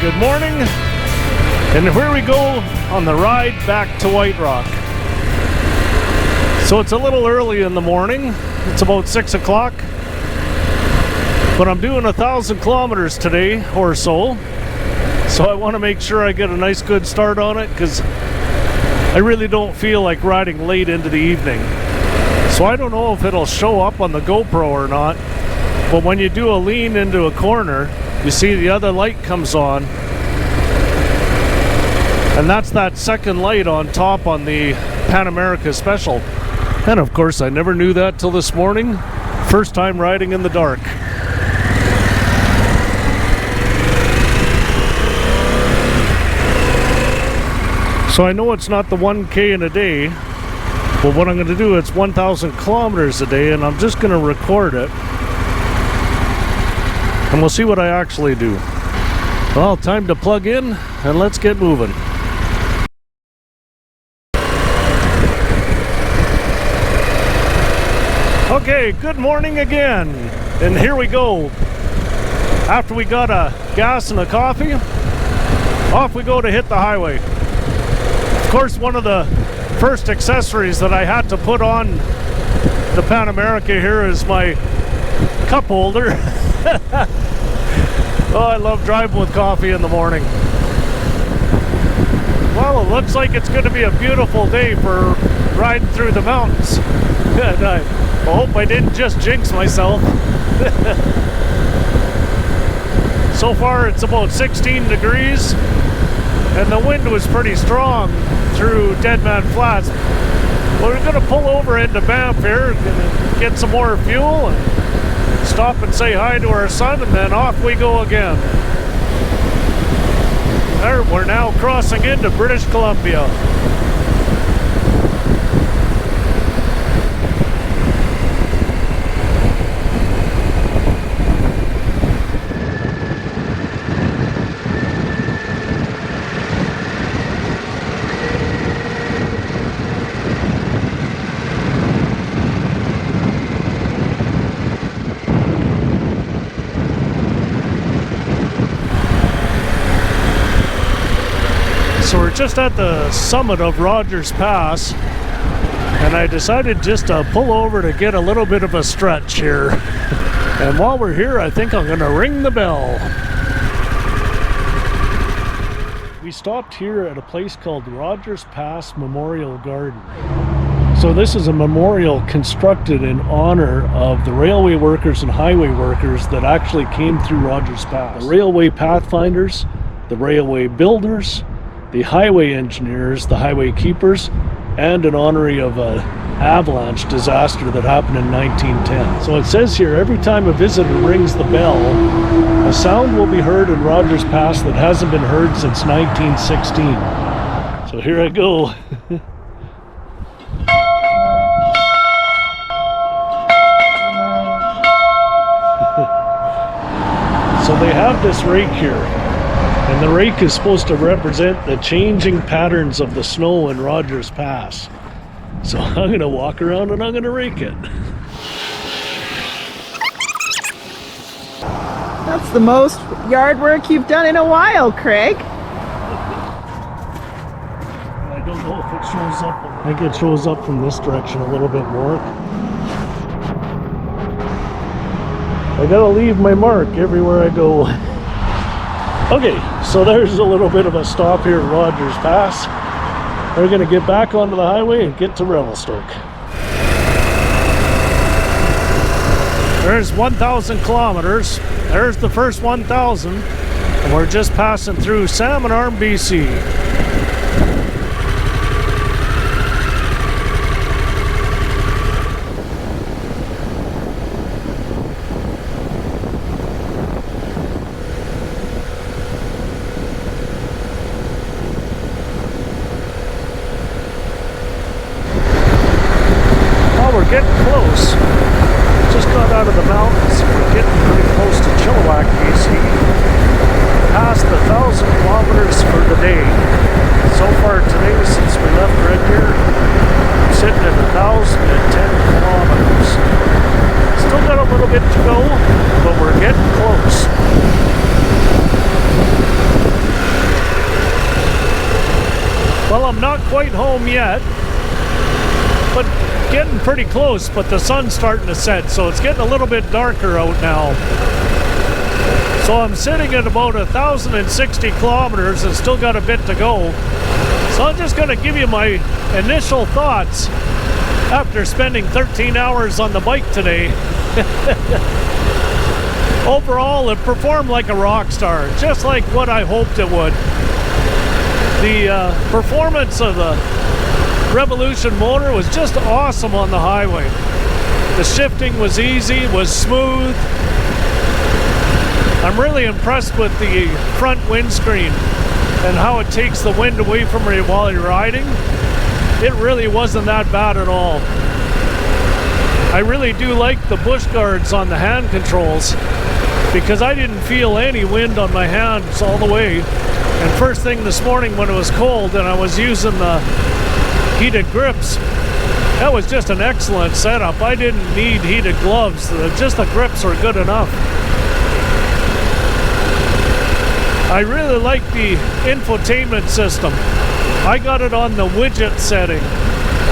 good morning. And here we go on the ride back to White Rock. So it's a little early in the morning. It's about 6 o'clock. But I'm doing 1,000 kilometers today or so. So I want to make sure I get a nice good start on it because I really don't feel like riding late into the evening. So I don't know if it'll show up on the GoPro or not. But when you do a lean into a corner, you see the other light comes on, and that's that second light on top on the Pan America Special. And of course I never knew that till this morning. First time riding in the dark. So I know it's not the 1K in a day, but what I'm going to do, it's 1,000 kilometers a day, and I'm just going to record it. And we'll see what I actually do. Well, time to plug in and let's get moving. Okay, good morning again. And here we go. After we got a gas and a coffee, off we go to hit the highway. Of course, one of the first accessories that I had to put on the Pan America here is my cup holder. Oh, I love driving with coffee in the morning. Well, it looks like it's going to be a beautiful day for riding through the mountains. And I hope I didn't just jinx myself. So far it's about 16 degrees and the wind was pretty strong through Dead Man Flats. We're going to pull over into Banff here and get some more fuel and stop and say hi to our son, and then off we go again. There, we're now crossing into British Columbia. So we're just at the summit of Rogers Pass, and I decided just to pull over to get a little bit of a stretch here. And while we're here, I think I'm going to ring the bell. We stopped here at a place called Rogers Pass Memorial Garden. So this is a memorial constructed in honor of the railway workers and highway workers that actually came through Rogers Pass. The railway pathfinders, the railway builders, the highway engineers, the highway keepers, and in honoring of an avalanche disaster that happened in 1910. So it says here, every time a visitor rings the bell, a sound will be heard in Rogers Pass that hasn't been heard since 1916. So here I go. So they have this rake here. And the rake is supposed to represent the changing patterns of the snow in Rogers Pass. So I'm going to walk around and I'm going to rake it. That's the most yard work you've done in a while, Craig. I don't know if it shows up. I think it shows up from this direction a little bit more. I got to leave my mark everywhere I go. Okay, so there's a little bit of a stop here at Rogers Pass. We're going to get back onto the highway and get to Revelstoke. There's 1,000 kilometers. There's the first 1,000. And we're just passing through Salmon Arm, BC. Getting close. Just got out of the mountains. We're getting pretty close to Chilliwack, BC. Past the 1,000 kilometers for the day. So far today, since we left Red Deer, we're sitting at 1,010 kilometers. Still got a little bit to go, but we're getting close. Well, I'm not quite home yet, but getting pretty close, but the sun's starting to set, so it's getting a little bit darker out now. So I'm sitting at about 1,060 kilometers and still got a bit to go. So I'm just going to give you my initial thoughts after spending 13 hours on the bike today. Overall, it performed like a rock star, just like what I hoped it would. The performance of the Revolution motor was just awesome on the highway. The shifting was easy, was smooth. I'm really impressed with the front windscreen and how it takes the wind away from you while you're riding. It really wasn't that bad at all. I really do like the bush guards on the hand controls because I didn't feel any wind on my hands all the way. And first thing this morning when it was cold and I was using the heated grips, that was just an excellent setup. I didn't need heated gloves, just the grips were good enough. I really like the infotainment system. I got it on the widget setting,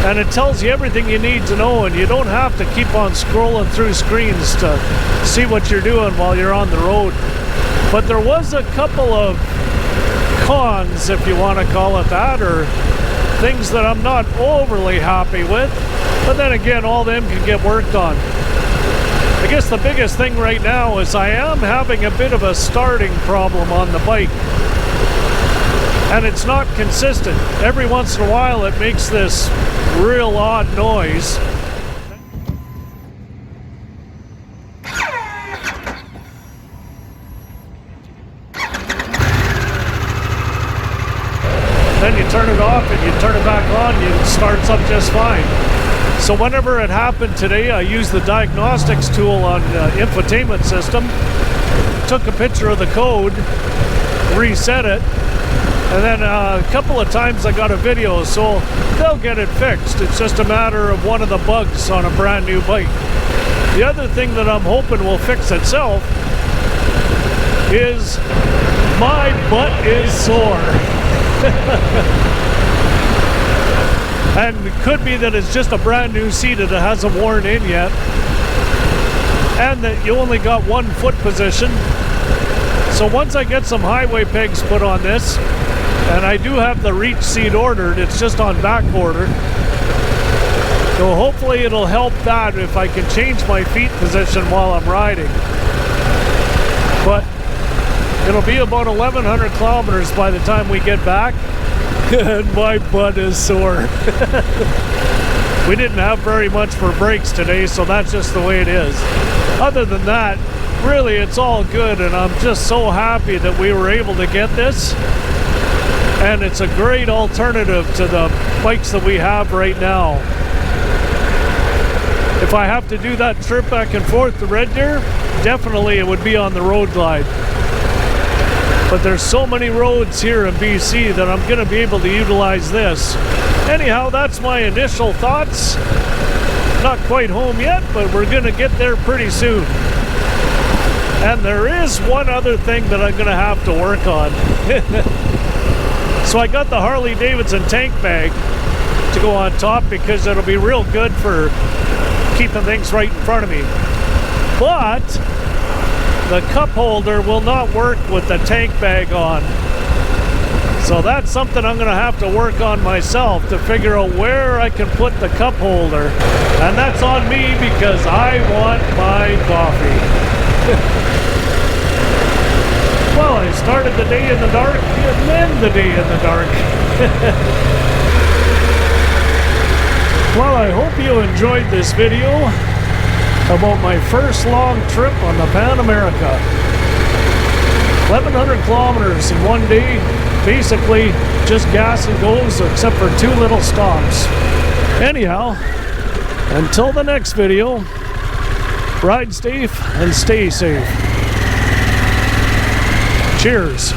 and it tells you everything you need to know, and you don't have to keep on scrolling through screens to see what you're doing while you're on the road. But there was a couple of cons, if you want to call it that, or things that I'm not overly happy with, but then again, all them can get worked on. I guess the biggest thing right now is I am having a bit of a starting problem on the bike, and it's not consistent. Every once in a while it makes this real odd noise. Then you turn it off and you turn it back on, it starts up just fine. So whenever it happened today, I used the diagnostics tool on the infotainment system, took a picture of the code, reset it, and then a couple of times I got a video, so they'll get it fixed. It's just a matter of one of the bugs on a brand new bike. The other thing that I'm hoping will fix itself is my butt is sore. And it could be that it's just a brand new seat that it hasn't worn in yet, and that you only got one foot position. So once I get some highway pegs put on this, and I do have the reach seat ordered, it's just on back order, so hopefully it'll help that if I can change my feet position while I'm riding. But it'll be about 1,100 kilometers by the time we get back. And my butt is sore. We didn't have very much for brakes today, so that's just the way it is. Other than that, really it's all good, and I'm just so happy that we were able to get this. And it's a great alternative to the bikes that we have right now. If I have to do that trip back and forth to Red Deer, definitely it would be on the Road Glide. But there's so many roads here in BC that I'm going to be able to utilize this. Anyhow, that's my initial thoughts. Not quite home yet, but we're going to get there pretty soon. And there is one other thing that I'm going to have to work on. So I got the Harley Davidson tank bag to go on top because it'll be real good for keeping things right in front of me. But the cup holder will not work with the tank bag on. So that's something I'm going to have to work on myself to figure out where I can put the cup holder. And that's on me because I want my coffee. Well, I started the day in the dark and end the day in the dark. Well, I hope you enjoyed this video about my first long trip on the Pan America. 1,100 kilometers in one day, basically just gas and goes except for 2 little stops. Anyhow, until the next video, ride safe and stay safe. Cheers.